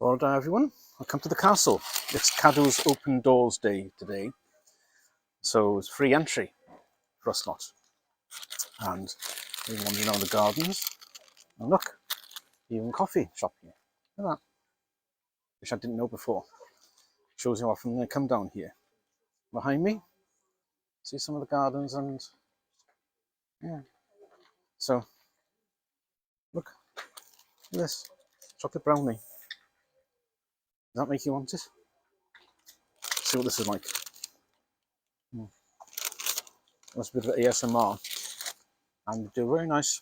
Well done, everyone. Welcome to the castle. It's Cadw's Open Doors Day today, so it's free entry for us lot. And we're wandering around the gardens. And look, even coffee shop here. Look at that, which I didn't know before. Shows you how often they come down here. Behind me, see some of the gardens and yeah. So look at this chocolate brownie. Does that make you want it? See what this is like. That's a bit of ASMR, and they do very nice.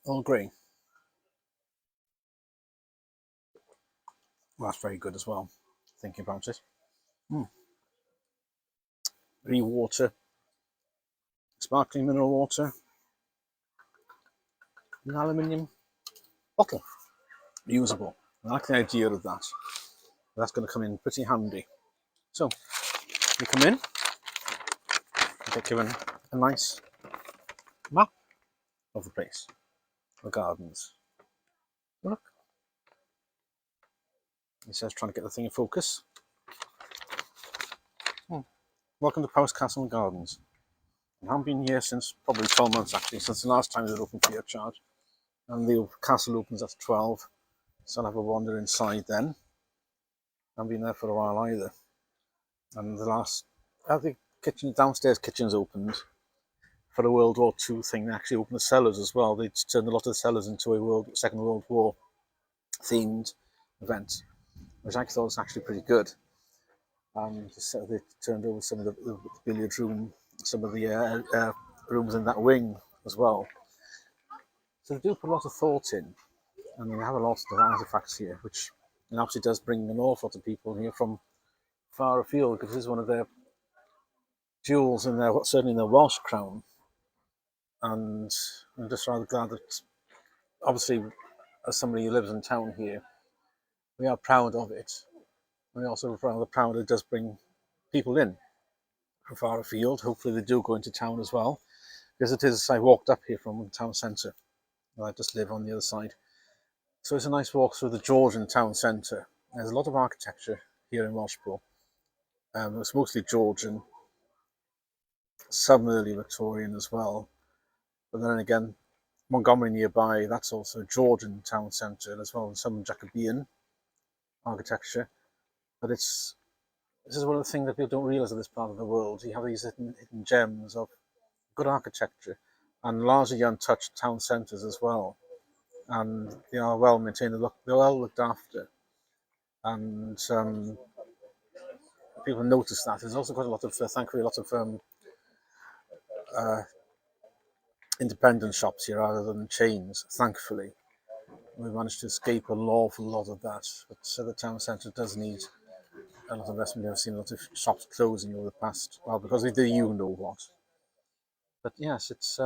All grey. Well, that's very good as well. Thinking about it. Water, sparkling mineral water, an aluminium bottle, reusable. I like the idea of that. That's going to come in pretty handy. So you come in, you get given a nice map of the place, the gardens. Look, he says, trying to get the thing in focus. Welcome to Powis Castle and Gardens. I haven't been here since probably 12 months actually, since the last time they opened free of charge. And the castle opens at 12, so I'll have a wander inside then. I haven't been there for a while either. And the kitchen, downstairs kitchen's opened for a World War II thing. They actually opened the cellars as well. They turned a lot of the cellars into a Second World War themed event, which I thought was actually pretty good. So they turned over some of the billiard room, some of the rooms in that wing as well. So they do put a lot of thought in, and they have a lot of artifacts here, which obviously does bring an awful lot of people here from far afield, because this is one of their jewels in certainly in their Welsh crown. And I'm just rather glad that, obviously, as somebody who lives in town here, we are proud of it. We're also rather proud it does bring people in from far afield. Hopefully they do go into town as well, because it is, I walked up here from the town centre, and I just live on the other side. So it's a nice walk through the Georgian town centre. There's a lot of architecture here in Welshpool. It's mostly Georgian, some early Victorian as well. But then again, Montgomery nearby, that's also Georgian town centre as well, and some Jacobean architecture. But this is one of the things that people don't realise in this part of the world. You have these hidden gems of good architecture and largely untouched town centres as well. And they are well maintained, they're well looked after. And people notice that. There's also quite a lot of, thankfully, a lot of independent shops here rather than chains, thankfully. We managed to escape an awful lot of that, but the town centre does need a lot of investment. I've seen a lot of shops closing over the past, well, because they do you know what. But yes, it's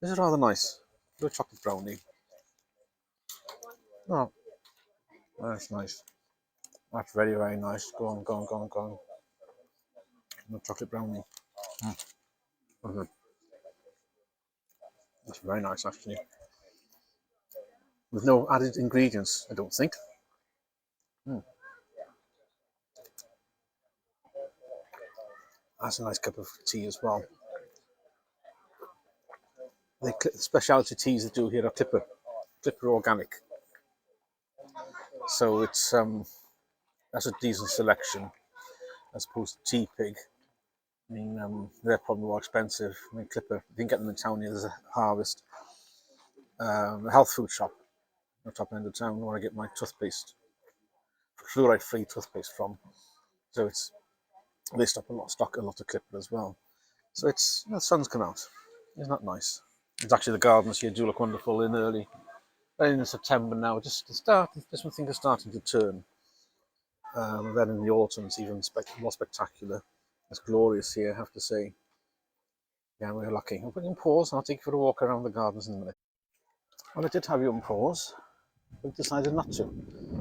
this is rather nice. A little chocolate brownie. Oh, that's nice. That's very, very nice. Go on, go on, go on, go on. The chocolate brownie. Mm-hmm. That's very nice, actually. With no added ingredients, I don't think. That's a nice cup of tea as well. The specialty teas they do here are Clipper Organic. So it's that's a decent selection as opposed to Tea Pig. I mean, they're probably more expensive. I mean, Clipper, you can get them in town here. There's a Harvest, a health food shop at the top end of town where I get my toothpaste, fluoride-free toothpaste from. So they stock a lot of Clipper as well. So the sun's come out. Isn't that nice? It's actually the gardens here do look wonderful in September now. Just when things are starting to turn. Then in the autumn, it's even more spectacular. It's glorious here, I have to say. Yeah, we're lucky. I'll put you on pause and I'll take you for a walk around the gardens in a minute. Well, I did have you on pause, but decided not to.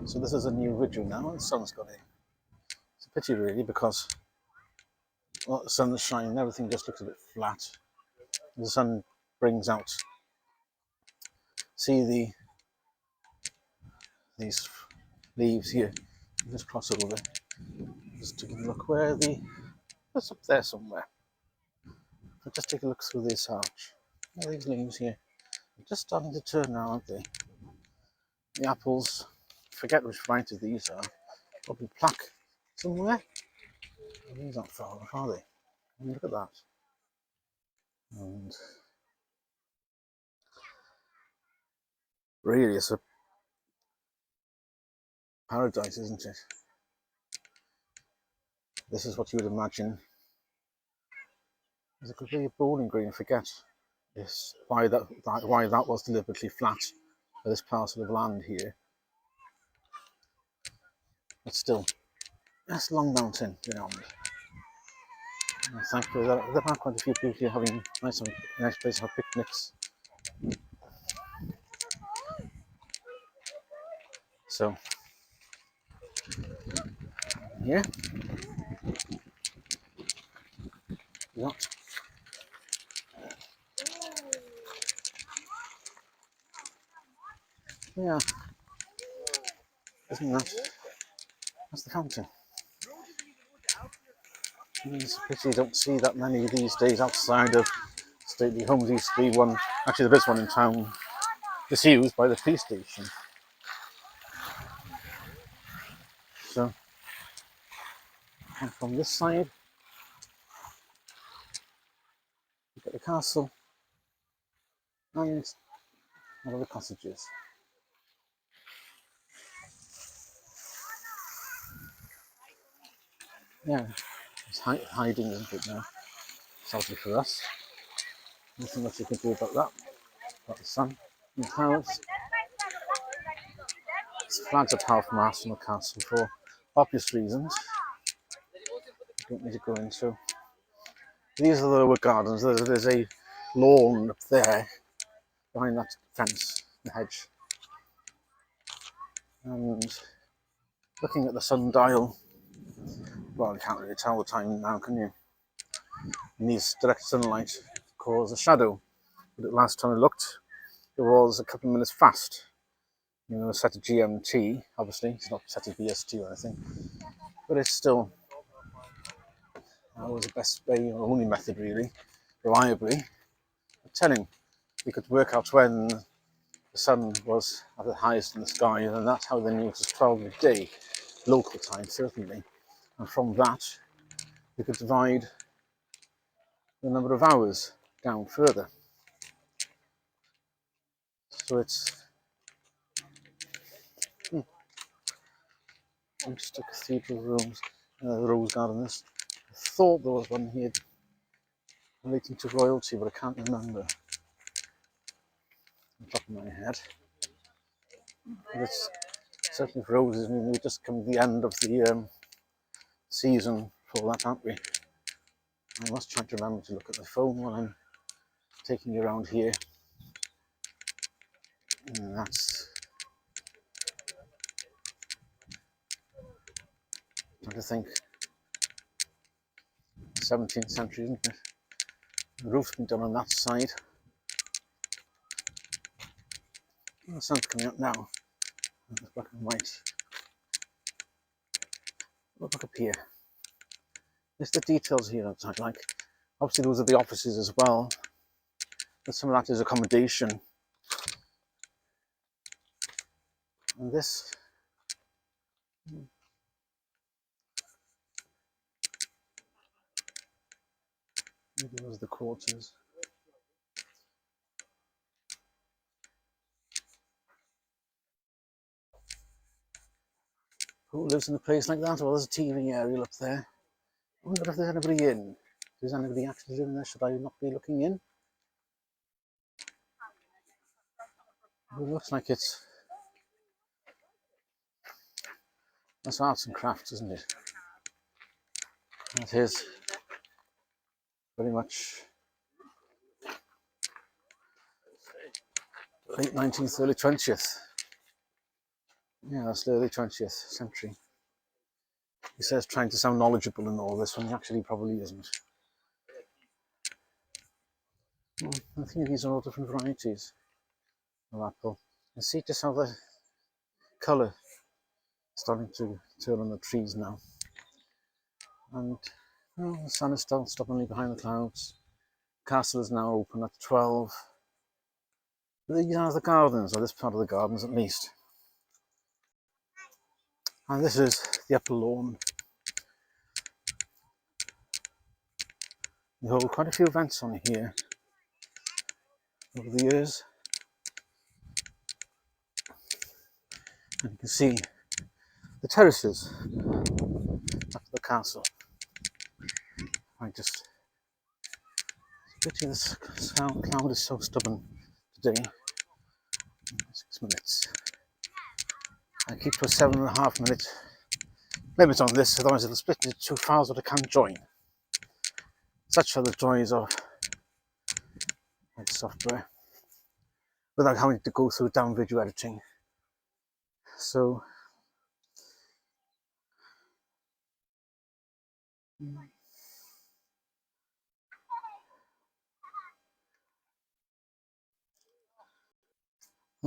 So this is a new video now, and the sun's got in. It's a pity, really, because the sun's shining, everything just looks a bit flat. The sun brings out, see the these leaves here. Just cross over just to give a look where it's up there somewhere. But just take a look through this arch. These leaves here are just starting to turn now, aren't they? The apples, forget which variety these are, probably plaque somewhere. These aren't far off, are they? I mean, look at that. And really, it's a paradise, isn't it? This is what you would imagine. It could be a bowling green, forget this, why that was deliberately flat for this parcel of land here. But still, that's Long Mountain beyond. Thankfully, there are quite a few people here having a nice place to have picnics. So, yeah, what? Yeah, isn't that? That's the fountain. It's a pity you don't see that many these days outside of stately homes. There used to be one, actually there is one in town, disused by the police station. So, and from this side, you get the castle and one of the cottages. Yeah, it's hiding, isn't it now? Sadly for us. Nothing much you can do about that. Got the sun and the clouds. It's flags of half mast on the castle for obvious reasons. I don't need to go into. These are the lower gardens. There's a lawn up there behind that fence, the hedge. And looking at the sundial, well, you can't really tell the time now, can you? And these direct sunlight cause a shadow. But last time I looked, it was a couple of minutes fast. You know, set to GMT, obviously, it's not set to BST or anything, but it's still was the best way, or only method really, reliably, of telling. You could work out when the sun was at the highest in the sky, and that's how they knew it was 12 a day, local time certainly. And from that, you could divide the number of hours down further. So it's just a cathedral rooms, the rose garden. I thought there was one here relating to royalty, but I can't remember on the top of my head. But it's certainly for roses. I mean, we've just come to the end of the season for that, aren't we? I must try to remember to look at the phone while I'm taking you around here. And that's trying to think. 17th century, isn't it? The roof's been done on that side. Oh, the sun's coming up now. It's black and white. Look up here. There's the details here outside. Like, obviously those are the offices as well. But some of that is accommodation. And this. Maybe those are the quarters. Who lives in a place like that? Well, there's a TV area up there. I wonder if there's anybody in. Is anybody actually living there? Should I not be looking in? It looks like it's. That's arts and crafts, isn't it? That is very much late 19th, early 20th. Yeah, that's the early 20th century. He says trying to sound knowledgeable in all this when he actually probably isn't. Well, I think these are all different varieties of apple. And see just how the colour starting to turn on the trees now. And the sun is still stubbornly behind the clouds. The castle is now open at 12. These are the gardens, or this part of the gardens at least. And this is the upper lawn. They hold quite a few events on here over the years. And you can see the terraces after the castle. It's a pity this cloud is so stubborn today. 6 minutes. I keep to a 7.5 minute limit on this, otherwise it'll split into 2 files that I can't join. Such are the joys of software, without having to go through down video editing. So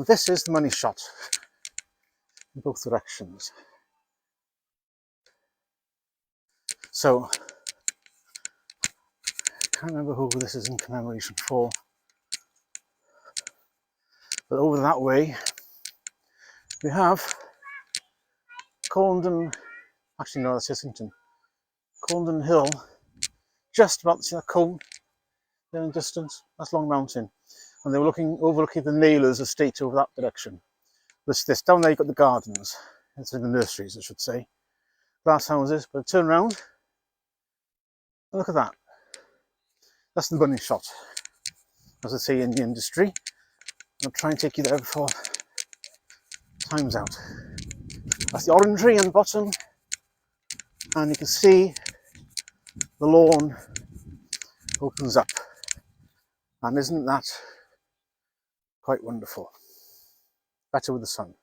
this is the money shot in both directions. So I can't remember who this is in commemoration for, but over that way we have Corndon, actually no, that's Islington, Corndon Hill, just about to see that cone there in the distance. That's Long Mountain, and they were overlooking the Naylor's estate over that direction. This down there, you've got the gardens. It's in the nurseries, I should say. Glass houses, but turn around and look at that. That's the bunny shot, as I say in the industry. I'll try and take you there before time's out. That's the orangery on the bottom, and you can see the lawn opens up. And isn't that quite wonderful? Better with the sun.